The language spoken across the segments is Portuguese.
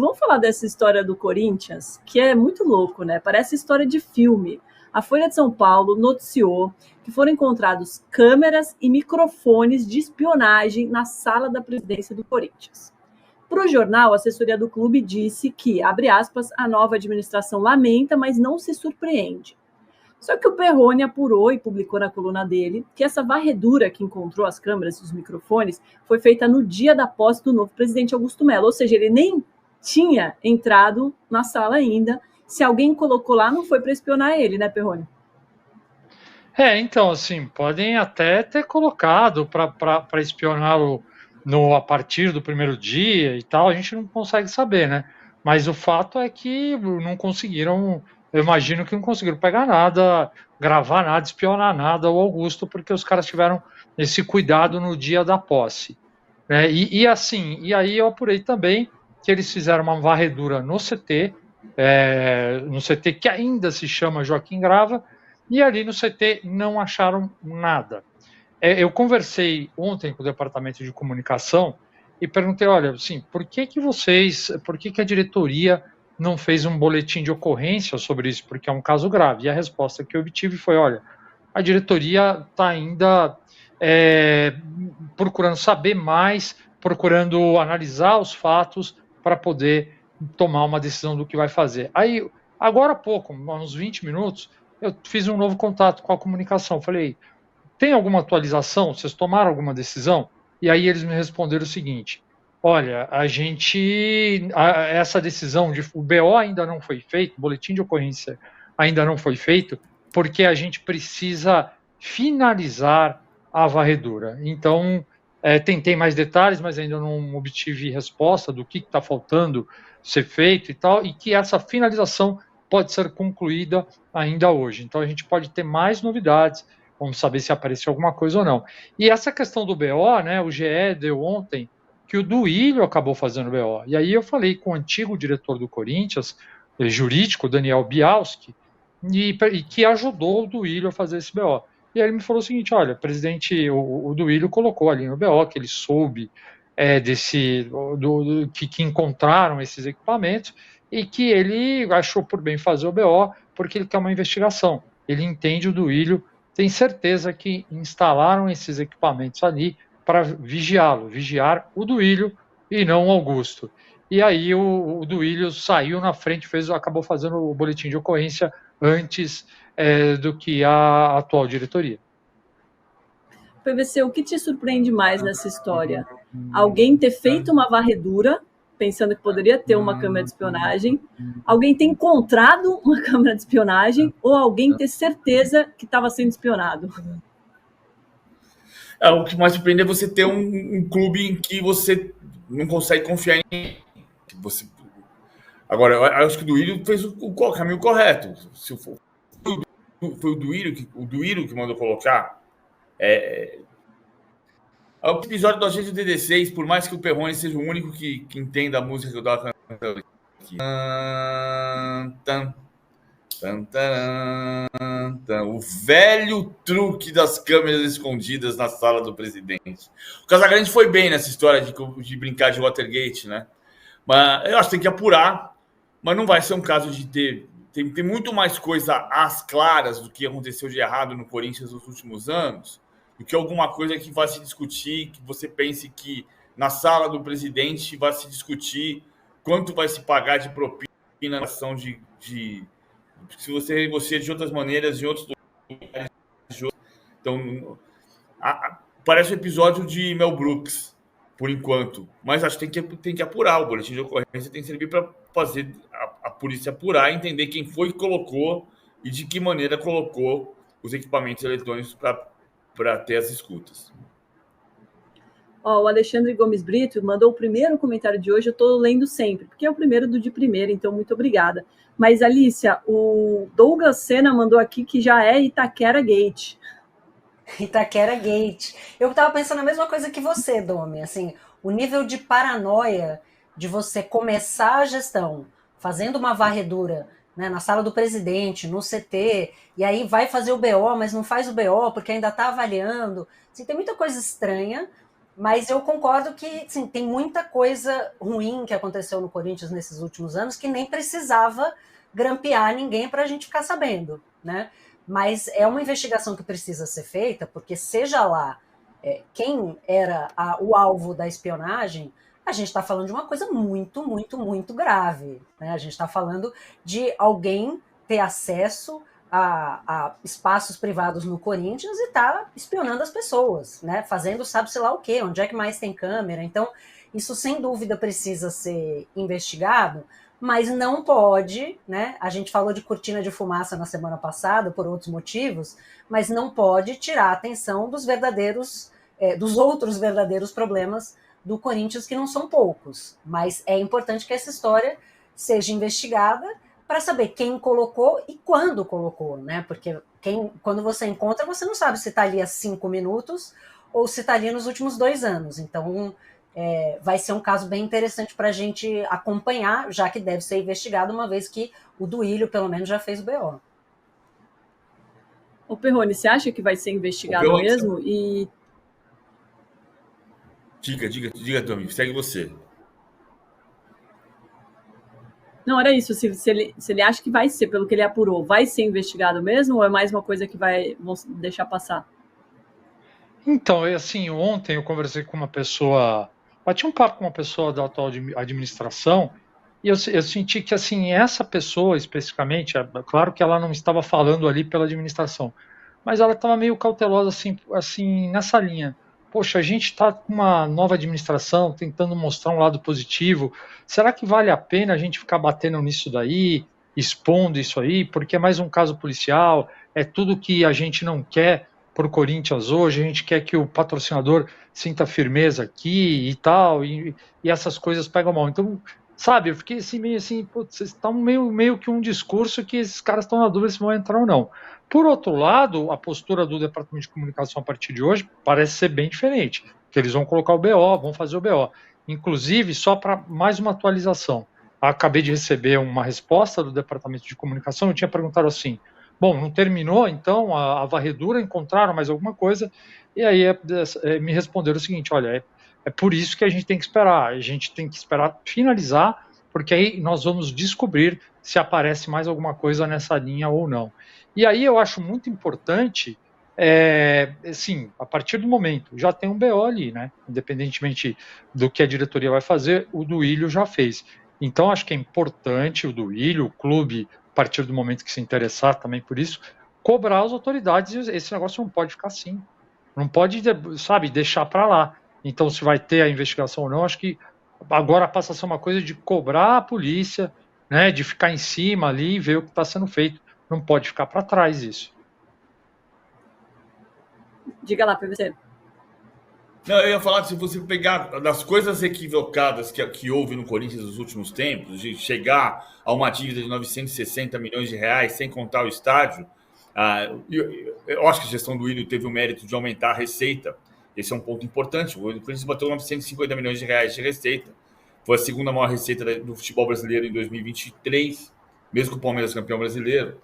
vamos falar dessa história do Corinthians, que é muito louco, né? Parece história de filme. A Folha de São Paulo noticiou que foram encontrados câmeras e microfones de espionagem na sala da presidência do Corinthians. Para o jornal, a assessoria do clube disse que, abre aspas, a nova administração lamenta, mas não se surpreende. Só que o Perrone apurou e publicou na coluna dele que essa varredura que encontrou as câmeras e os microfones foi feita no dia da posse do novo presidente Augusto Melo, ou seja, ele nem tinha entrado na sala ainda. Se alguém colocou lá, não foi para espionar ele, né, Perrone? Então, assim, podem até ter colocado para espioná-lo a partir do primeiro dia e tal, a gente não consegue saber, né? Mas o fato é que não conseguiram, eu imagino que não conseguiram pegar nada, gravar nada, espionar nada ao Augusto, porque os caras tiveram esse cuidado no dia da posse, né? E aí eu apurei também que eles fizeram uma varredura no CT que ainda se chama Joaquim Grava, e ali no CT não acharam nada. Eu conversei ontem com o departamento de comunicação e perguntei, olha, assim, por que a diretoria não fez um boletim de ocorrência sobre isso, porque é um caso grave? E a resposta que eu obtive foi, olha, a diretoria está ainda procurando saber mais, procurando analisar os fatos para poder tomar uma decisão do que vai fazer. Aí, agora há pouco, uns 20 minutos, eu fiz um novo contato com a comunicação. Falei, tem alguma atualização? Vocês tomaram alguma decisão? E aí eles me responderam o seguinte, olha, essa decisão, o BO ainda não foi feito, o boletim de ocorrência ainda não foi feito, porque a gente precisa finalizar a varredura. Então, tentei mais detalhes, mas ainda não obtive resposta do que está faltando ser feito e tal, e que essa finalização pode ser concluída ainda hoje. Então, a gente pode ter mais novidades, vamos saber se apareceu alguma coisa ou não. E essa questão do BO, né, o GE deu ontem que o Duílio acabou fazendo o BO. E aí eu falei com o antigo diretor do Corinthians, jurídico, Daniel Bialski, e que ajudou o Duílio a fazer esse BO. E aí ele me falou o seguinte, olha, presidente, o Duílio colocou ali no BO que ele soube que encontraram esses equipamentos e que ele achou por bem fazer o BO porque ele quer uma investigação. Ele entende o Duílio, tem certeza que instalaram esses equipamentos ali para vigiar o Duílio e não o Augusto. E aí o Duílio saiu na frente, acabou fazendo o boletim de ocorrência antes do que a atual diretoria. PVC, o que te surpreende mais nessa história? Alguém ter feito uma varredura, pensando que poderia ter uma câmera de espionagem, alguém ter encontrado uma câmera de espionagem, ou alguém ter certeza que estava sendo espionado? O que mais surpreende é você ter um clube em que você não consegue confiar em você. Agora, eu acho que o Duílio fez o caminho correto. Se foi o Duílio que mandou colocar. O episódio do Agente do DD6, por mais que o Perrone seja o único que entenda a música que eu tava cantando aqui. O velho truque das câmeras escondidas na sala do presidente. O Casagrande foi bem nessa história de brincar de Watergate, né? Mas eu acho que tem que apurar, mas não vai ser um caso de ter... Tem muito mais coisa às claras do que aconteceu de errado no Corinthians nos últimos anos, do que alguma coisa que vai se discutir, que você pense que na sala do presidente vai se discutir quanto vai se pagar de propina na ação se você negocia de outras maneiras, em outros lugares. Então, parece um episódio de Mel Brooks, por enquanto. Mas acho que tem que apurar. O boletim de ocorrência tem que servir para fazer a polícia apurar, entender quem foi que colocou e de que maneira colocou os equipamentos eletrônicos para ter as escutas. O Alexandre Gomes Brito mandou o primeiro comentário de hoje, eu estou lendo sempre, porque é o primeiro do de primeira, então muito obrigada. Mas, Alicia, o Douglas Sena mandou aqui que já é Itaquera Gate. Itaquera Gate. Eu estava pensando a mesma coisa que você, Domi, assim, o nível de paranoia de você começar a gestão fazendo uma varredura, né, na sala do presidente, no CT, e aí vai fazer o BO, mas não faz o BO porque ainda está avaliando. Assim, tem muita coisa estranha. Mas eu concordo que sim, tem muita coisa ruim que aconteceu no Corinthians nesses últimos anos que nem precisava grampear ninguém para a gente ficar sabendo, né? Mas é uma investigação que precisa ser feita, porque seja lá quem era o alvo da espionagem, a gente está falando de uma coisa muito, muito, muito grave, né? A gente está falando de alguém ter acesso a espaços privados no Corinthians e tá espionando as pessoas, né? Fazendo sabe-se lá o quê, onde é que mais tem câmera. Então, isso sem dúvida precisa ser investigado, mas não pode, né? A gente falou de cortina de fumaça na semana passada, por outros motivos, mas não pode tirar a atenção dos dos outros verdadeiros problemas do Corinthians, que não são poucos. Mas é importante que essa história seja investigada para saber quem colocou e quando colocou, né? Porque quando você encontra, você não sabe se está ali há 5 minutos ou se está ali nos últimos 2 anos. Então, vai ser um caso bem interessante para a gente acompanhar, já que deve ser investigado, uma vez que o Duílio, pelo menos, já fez o BO. Ô, Perrone, você acha que vai ser investigado mesmo? E... Diga, Tomi, segue você. Não, era isso. Se ele acha que vai ser, pelo que ele apurou, vai ser investigado mesmo ou é mais uma coisa que vão deixar passar? Então, assim, ontem eu conversei com uma pessoa, bati um papo com uma pessoa da atual administração e eu senti que, assim, essa pessoa especificamente, claro que ela não estava falando ali pela administração, mas ela estava meio cautelosa, assim, nessa linha. Poxa, a gente está com uma nova administração, tentando mostrar um lado positivo. Será que vale a pena a gente ficar batendo nisso daí, expondo isso aí? Porque é mais um caso policial, é tudo que a gente não quer para o Corinthians hoje, a gente quer que o patrocinador sinta firmeza aqui e tal, e essas coisas pegam mal. Então, sabe, eu fiquei assim, meio assim, putz, vocês estão meio que um discurso que esses caras estão na dúvida se vão entrar ou não. Por outro lado, a postura do Departamento de Comunicação a partir de hoje parece ser bem diferente, que eles vão colocar o BO, vão fazer o BO. Inclusive, só para mais uma atualização, acabei de receber uma resposta do Departamento de Comunicação, eu tinha perguntado assim, bom, não terminou então a varredura, encontraram mais alguma coisa, e aí me responderam o seguinte, olha, é por isso que a gente tem que esperar finalizar, porque aí nós vamos descobrir se aparece mais alguma coisa nessa linha ou não. E aí eu acho muito importante, assim, a partir do momento, já tem um BO ali, né? Independentemente do que a diretoria vai fazer, o Duílio já fez. Então acho que é importante o Duílio, o clube, a partir do momento que se interessar também por isso, cobrar as autoridades, e esse negócio não pode ficar assim. Não pode, sabe, deixar para lá. Então, se vai ter a investigação ou não, acho que agora passa a ser uma coisa de cobrar a polícia, né, de ficar em cima ali e ver o que está sendo feito. Não pode ficar para trás isso. Diga lá, PVC. Não, eu ia falar que se você pegar das coisas equivocadas que houve no Corinthians nos últimos tempos, de chegar a uma dívida de 960 milhões de reais sem contar o estádio, eu acho que a gestão do Duílio teve o mérito de aumentar a receita. Esse é um ponto importante. O Corinthians bateu 950 milhões de reais de receita. Foi a segunda maior receita do futebol brasileiro em 2023, mesmo com o Palmeiras campeão brasileiro.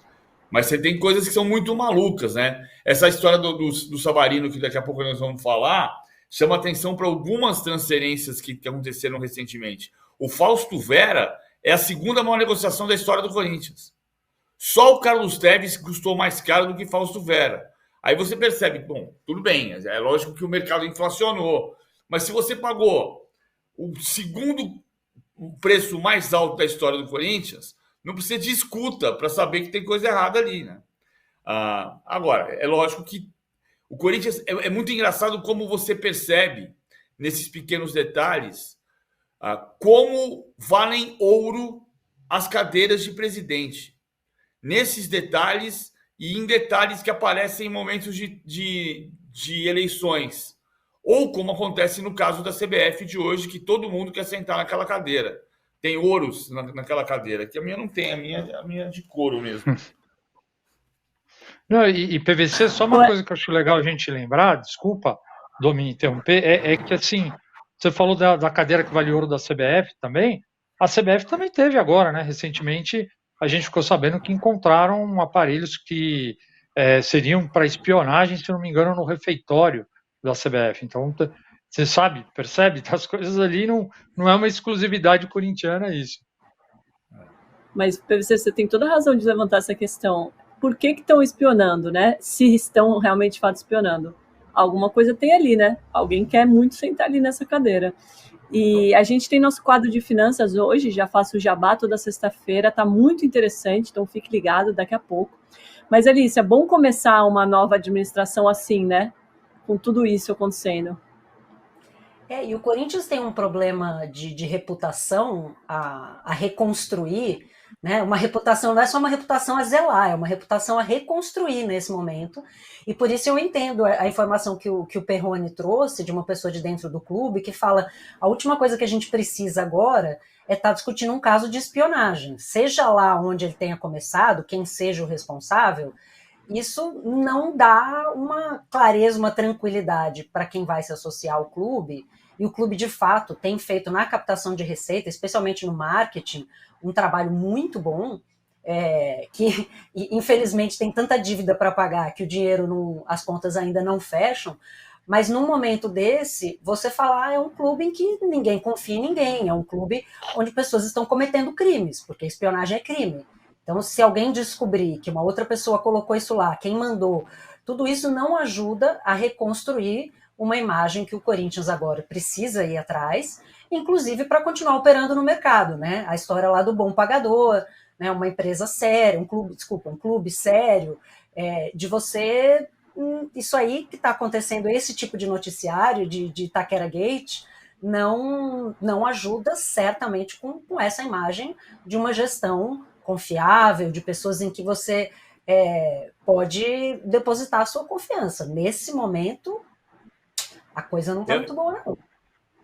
Mas você tem coisas que são muito malucas, né? Essa história do Savarino, que daqui a pouco nós vamos falar, chama atenção para algumas transferências que aconteceram recentemente. O Fausto Vera é a segunda maior negociação da história do Corinthians. Só o Carlos Tevez custou mais caro do que Fausto Vera. Aí você percebe, bom, tudo bem, é lógico que o mercado inflacionou, mas se você pagou o segundo preço mais alto da história do Corinthians, não precisa de escuta para saber que tem coisa errada ali, né? Agora, é lógico que o Corinthians é muito engraçado como você percebe nesses pequenos detalhes como valem ouro as cadeiras de presidente. Nesses detalhes e em detalhes que aparecem em momentos de eleições. Ou como acontece no caso da CBF de hoje, que todo mundo quer sentar naquela cadeira. Tem ouros naquela cadeira, que a minha não tem, a minha é de couro mesmo. Não, e PVC, só uma coisa que eu acho legal a gente lembrar, desculpa, Domi, interromper, é que assim, você falou da cadeira que vale ouro da CBF também, a CBF também teve agora, né, recentemente, a gente ficou sabendo que encontraram aparelhos que seriam para espionagem, se não me engano, no refeitório da CBF. Então, Você sabe, percebe? As coisas ali não é uma exclusividade corintiana isso. Mas, PVC, você tem toda a razão de levantar essa questão. Por que estão espionando, né? Se estão realmente, de fato, espionando. Alguma coisa tem ali, né? Alguém quer muito sentar ali nessa cadeira. E a gente tem nosso quadro de finanças hoje, já faço o jabá toda sexta-feira, tá muito interessante, então fique ligado daqui a pouco. Mas, Alice, é bom começar uma nova administração assim, né? Com tudo isso acontecendo. E o Corinthians tem um problema de reputação a reconstruir, né? Uma reputação não é só uma reputação a zelar, é uma reputação a reconstruir nesse momento. E por isso eu entendo a informação que o Perrone trouxe de uma pessoa de dentro do clube que fala: a última coisa que a gente precisa agora é estar discutindo um caso de espionagem. Seja lá onde ele tenha começado, quem seja o responsável, isso não dá uma clareza, uma tranquilidade para quem vai se associar ao clube. E o clube, de fato, tem feito na captação de receita, especialmente no marketing, um trabalho muito bom, que infelizmente tem tanta dívida para pagar que o dinheiro, as contas ainda não fecham. Mas num momento desse, você falar é um clube em que ninguém confia em ninguém, é um clube onde pessoas estão cometendo crimes, porque espionagem é crime. Então, se alguém descobrir que uma outra pessoa colocou isso lá, quem mandou, tudo isso não ajuda a reconstruir uma imagem que o Corinthians agora precisa ir atrás, inclusive para continuar operando no mercado, né? A história lá do bom pagador, né? Uma empresa séria, um clube sério, de você... Isso aí que está acontecendo, esse tipo de noticiário de Itaquera Gate, não ajuda certamente com essa imagem de uma gestão confiável, de pessoas em que você pode depositar a sua confiança. Nesse momento, a coisa não está muito boa, não.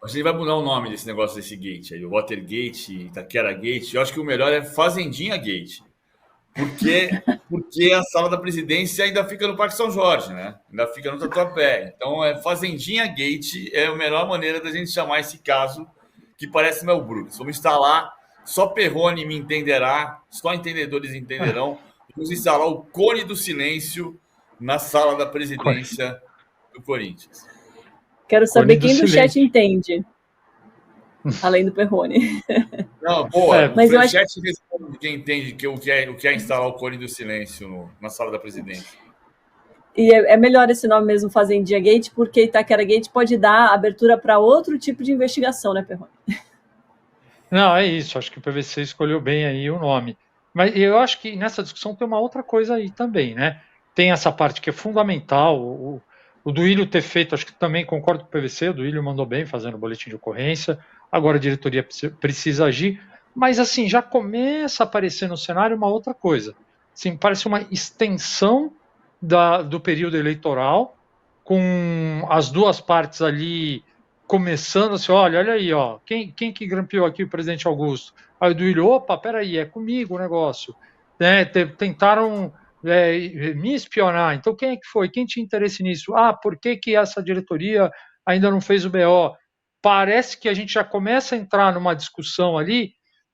A gente vai mudar o nome desse negócio desse gate aí, o Watergate, Itaquera Gate. Eu acho que o melhor é Fazendinha Gate. Porque a sala da presidência ainda fica no Parque São Jorge, né? Ainda fica no Tatuapé. Então, Fazendinha Gate é a melhor maneira da gente chamar esse caso, que parece Mel Brooks. Vamos instalar, só Perrone me entenderá, só entendedores entenderão. Vamos instalar o cone do silêncio na sala da presidência do Corinthians. Quero saber quem do chat entende, além do Perrone. Não, boa. Mas o chat responde quem entende o que é instalar o cone do silêncio na sala da presidência. E é melhor esse nome mesmo, Fazendinha Gate, porque Itaquera Gate pode dar abertura para outro tipo de investigação, né, Perrone? Não, é isso. Acho que o PVC escolheu bem aí o nome. Mas eu acho que nessa discussão tem uma outra coisa aí também, né? Tem essa parte que é fundamental. O Duílio ter feito, acho que também concordo com o PVC, o Duílio mandou bem fazendo o boletim de ocorrência, agora a diretoria precisa agir, mas assim, já começa a aparecer no cenário uma outra coisa. Assim, parece uma extensão do período eleitoral, com as duas partes ali começando assim, olha aí, ó, quem que grampeou aqui o presidente Augusto? Aí o Duílio, opa, peraí, é comigo o negócio. Tentaram me espionar, então quem é que foi? Quem tinha interesse nisso? Por que essa diretoria ainda não fez o BO? Parece que a gente já começa a entrar numa discussão ali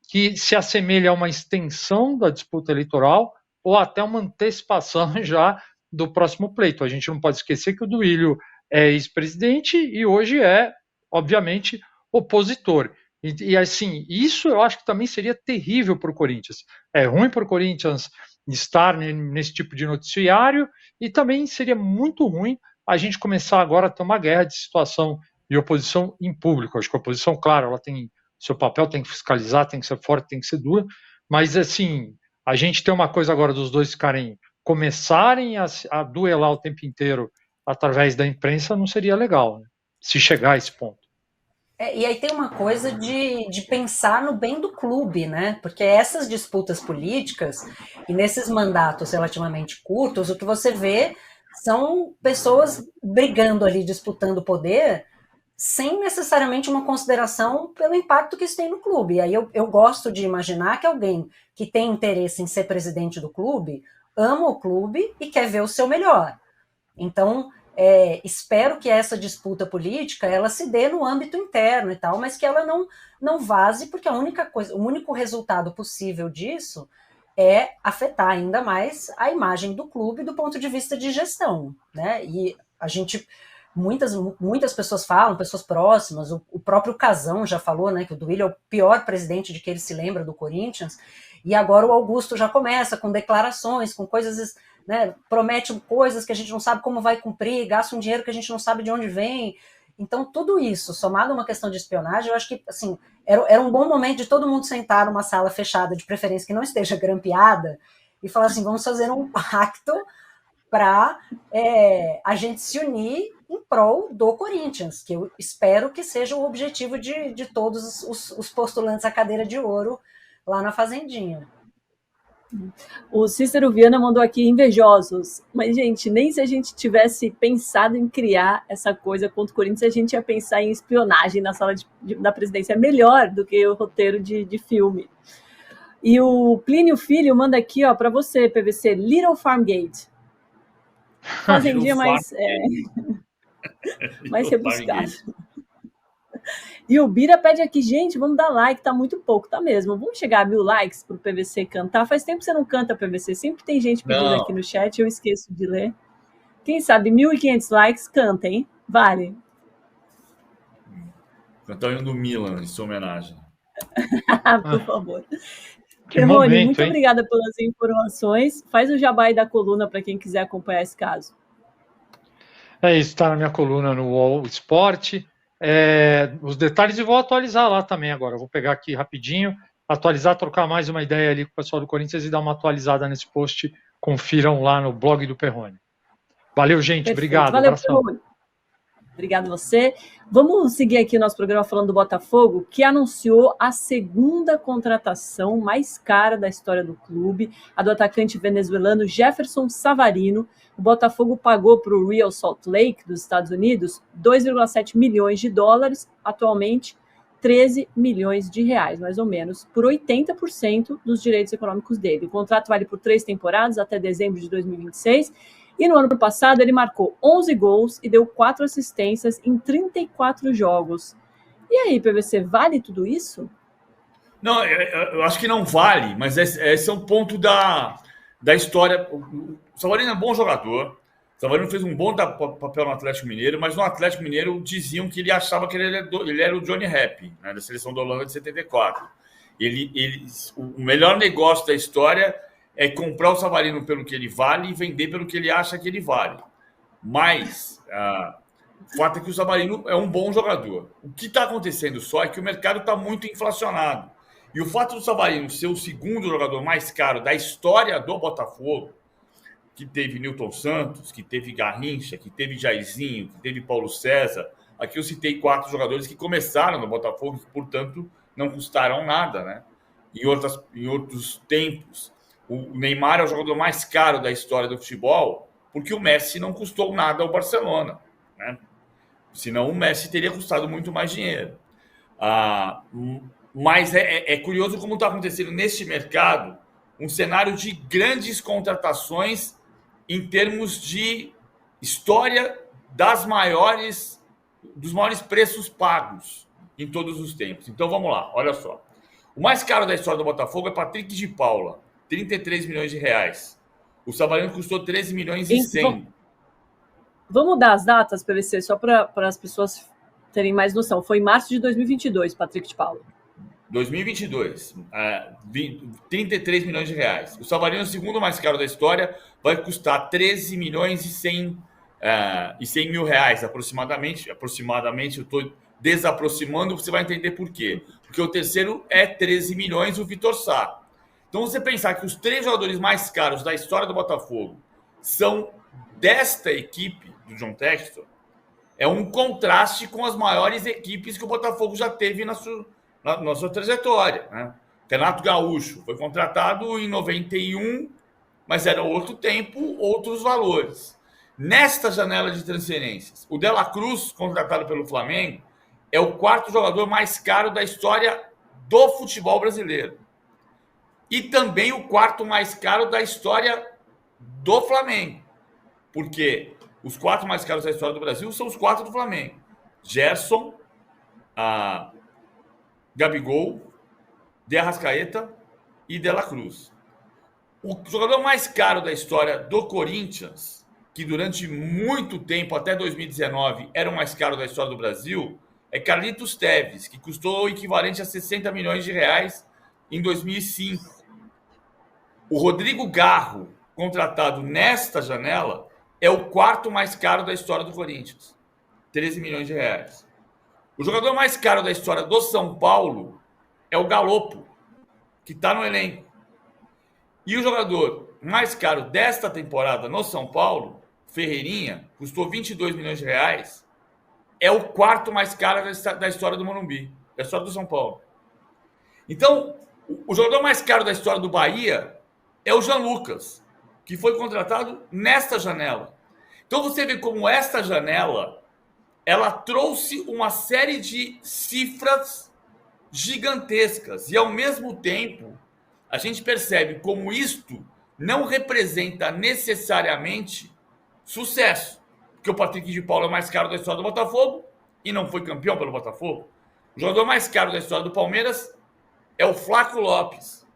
que se assemelha a uma extensão da disputa eleitoral ou até uma antecipação já do próximo pleito. A gente não pode esquecer que o Duílio é ex-presidente e hoje é, obviamente, opositor. E assim, isso eu acho que também seria terrível para o Corinthians. É ruim para o Corinthians estar nesse tipo de noticiário e também seria muito ruim a gente começar agora a ter uma guerra de situação de oposição em público. Acho que a oposição, claro, ela tem seu papel, tem que fiscalizar, tem que ser forte, tem que ser dura, mas assim, a gente tem uma coisa agora dos dois começarem a duelar o tempo inteiro através da imprensa não seria legal, né? Se chegar a esse ponto. E aí tem uma coisa de pensar no bem do clube, né? Porque essas disputas políticas e nesses mandatos relativamente curtos, o que você vê são pessoas brigando ali, disputando poder, sem necessariamente uma consideração pelo impacto que isso tem no clube. E aí eu gosto de imaginar que alguém que tem interesse em ser presidente do clube ama o clube e quer ver o seu melhor. Então, espero que essa disputa política ela se dê no âmbito interno e tal, mas que ela não vaze, porque o único resultado possível disso é afetar ainda mais a imagem do clube do ponto de vista de gestão, né? E a gente muitas pessoas falam, pessoas próximas, o próprio Casão já falou, né, que o Duílio é o pior presidente de que ele se lembra do Corinthians, e agora o Augusto já começa com declarações, com coisas, né, promete coisas que a gente não sabe como vai cumprir, gasta um dinheiro que a gente não sabe de onde vem. Então, tudo isso, somado a uma questão de espionagem, eu acho que, assim, era um bom momento de todo mundo sentar numa sala fechada, de preferência que não esteja grampeada, e falar assim, vamos fazer um pacto para a gente se unir em prol do Corinthians, que eu espero que seja o objetivo de todos os postulantes à cadeira de ouro lá na Fazendinha. O Cícero Viana mandou aqui invejosos. Mas, gente, nem se a gente tivesse pensado em criar essa coisa contra o Corinthians, a gente ia pensar em espionagem na sala da presidência. É melhor do que o roteiro de filme. E o Plínio Filho manda aqui, ó, para você, PVC, Little Farm Gate. Fazendinha mais rebuscado. E o Bira pede aqui, gente, vamos dar like, tá muito pouco, tá mesmo. Vamos chegar a 1000 likes pro PVC cantar. Faz tempo que você não canta, PVC. Sempre tem gente pedindo aqui no chat, eu esqueço de ler. Quem sabe 1.500 likes, canta, hein? Vale. Cantar o hino do Milan, em sua homenagem. Por favor. Perrone, muito obrigada pelas informações. Faz o jabá aí da coluna para quem quiser acompanhar esse caso. É isso, está na minha coluna no UOL Esporte. Os detalhes eu vou atualizar lá também agora. Eu vou pegar aqui rapidinho, atualizar, trocar mais uma ideia ali com o pessoal do Corinthians e dar uma atualizada nesse post. Confiram lá no blog do Perrone. Valeu, gente. Perfeito. Obrigado. Valeu, Perrone. Obrigado a você. Vamos seguir aqui o nosso programa falando do Botafogo, que anunciou a segunda contratação mais cara da história do clube, a do atacante venezuelano Jefferson Savarino. O Botafogo pagou para o Real Salt Lake, dos Estados Unidos, 2,7 milhões de dólares, atualmente 13 milhões de reais, mais ou menos, por 80% dos direitos econômicos dele. O contrato vale por 3 temporadas, até dezembro de 2026, e no ano passado ele marcou 11 gols e deu 4 assistências em 34 jogos. E aí, PVC, vale tudo isso? Não, eu acho que não vale, mas esse é um ponto da história. O Savarino é um bom jogador. O Savarino fez um bom papel no Atlético Mineiro, mas no Atlético Mineiro diziam que ele achava que ele era o Johnny Rep, né, da seleção da Holanda de 74. O melhor negócio da história é comprar o Savarino pelo que ele vale e vender pelo que ele acha que ele vale. Mas o fato é que o Savarino é um bom jogador. O que está acontecendo só é que o mercado está muito inflacionado. E o fato do Savarino ser o segundo jogador mais caro da história do Botafogo, que teve Nilton Santos, que teve Garrincha, que teve Jairzinho, que teve Paulo César. Aqui eu citei 4 jogadores que começaram no Botafogo, que, portanto, não custaram nada, né? Em outros tempos, o Neymar é o jogador mais caro da história do futebol, porque o Messi não custou nada ao Barcelona, né? Senão o Messi teria custado muito mais dinheiro. Mas é curioso como está acontecendo neste mercado um cenário de grandes contratações em termos de história dos maiores preços pagos em todos os tempos. Então vamos lá, olha só. O mais caro da história do Botafogo é Patrick de Paula, 33 milhões de reais. O Savarino custou 13 milhões e 100. Vamos dar as datas, PVC, só para as pessoas terem mais noção. Foi em março de 2022, Patrick de Paula. 2022, 33 milhões de reais. O Savarino, o segundo mais caro da história, vai custar 13 milhões e 100 mil reais, aproximadamente. Aproximadamente, eu estou desaproximando, você vai entender por quê. Porque o terceiro é 13 milhões, o Vitor Sá. Então, você pensar que os 3 jogadores mais caros da história do Botafogo são desta equipe, do John Textor, é um contraste com as maiores equipes que o Botafogo já teve na sua trajetória, né? Renato Gaúcho foi contratado em 91, mas era outro tempo, outros valores. Nesta janela de transferências, o De La Cruz, contratado pelo Flamengo, é o 4º jogador mais caro da história do futebol brasileiro. E também o 4º mais caro da história do Flamengo. Porque os 4 mais caros da história do Brasil são os 4 do Flamengo. Gerson, Gabigol, De Arrascaeta e De La Cruz. O jogador mais caro da história do Corinthians que durante muito tempo, até 2019, era o mais caro da história do Brasil, é Carlitos Teves, que custou o equivalente a 60 milhões de reais em 2005. O Rodrigo Garro, contratado nesta janela, é o quarto mais caro da história do Corinthians, 13 milhões de reais. O jogador mais caro da história do São Paulo é o Galopo, que está no elenco. E o jogador mais caro desta temporada no São Paulo, Ferreirinha, custou 22 milhões de reais, é o quarto mais caro da história do Morumbi, da história do São Paulo. Então, o jogador mais caro da história do Bahia é o Jean Lucas, que foi contratado nesta janela. Então você vê como esta janela ela trouxe uma série de cifras gigantescas e, ao mesmo tempo, a gente percebe como isto não representa necessariamente sucesso. Porque o Patrick de Paula é o mais caro da história do Botafogo e não foi campeão pelo Botafogo. O jogador mais caro da história do Palmeiras é o Flaco Lopes.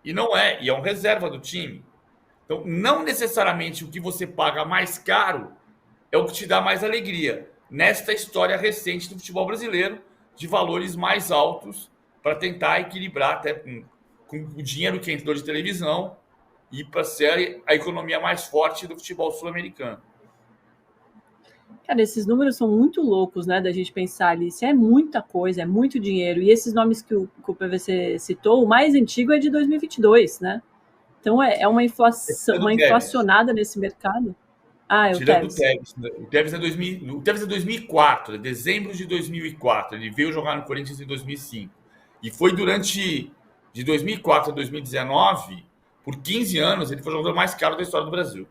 E não é, e é um reserva do time. Então, não necessariamente o que você paga mais caro é o que te dá mais alegria. Nesta história recente do futebol brasileiro, de valores mais altos, para tentar equilibrar até com o dinheiro que entrou de televisão e para ser a economia mais forte do futebol sul-americano. Cara, esses números são muito loucos, né, da gente pensar ali. Isso é muita coisa, é muito dinheiro. E esses nomes que o PVC citou, o mais antigo é de 2022, né? Então é uma inflação, uma inflacionada nesse mercado. Ah, é o Tirando Tevez. O Tevez é 2004, é dezembro de 2004. Ele veio jogar no Corinthians em 2005. E foi durante de 2004 a 2019, por 15 anos, ele foi o jogador mais caro da história do Brasil.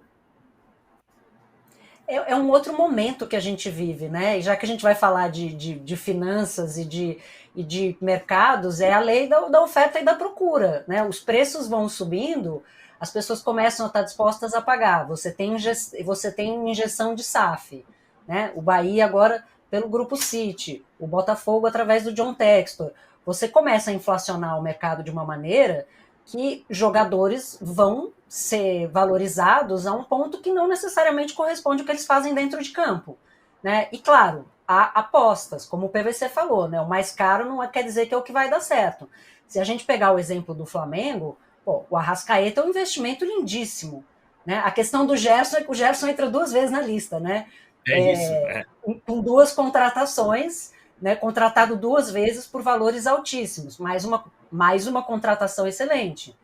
É um outro momento que a gente vive, né? E já que a gente vai falar de finanças e de mercados, é a lei da oferta e da procura, né? Os preços vão subindo, as pessoas começam a estar dispostas a pagar. Você tem injeção de SAF, né? O Bahia agora pelo Grupo City, o Botafogo através do John Textor. Você começa a inflacionar o mercado de uma maneira que jogadores vão ser valorizados a um ponto que não necessariamente corresponde ao que eles fazem dentro de campo, né? E claro, há apostas, como o PVC falou, né? O mais caro não quer dizer que é o que vai dar certo. Se a gente pegar o exemplo do Flamengo, o Arrascaeta é um investimento lindíssimo, né? A questão do Gerson é que o Gerson entra 2 vezes na lista, né? Com 2 contratações, né? Contratado 2 vezes por valores altíssimos, mais uma contratação excelente.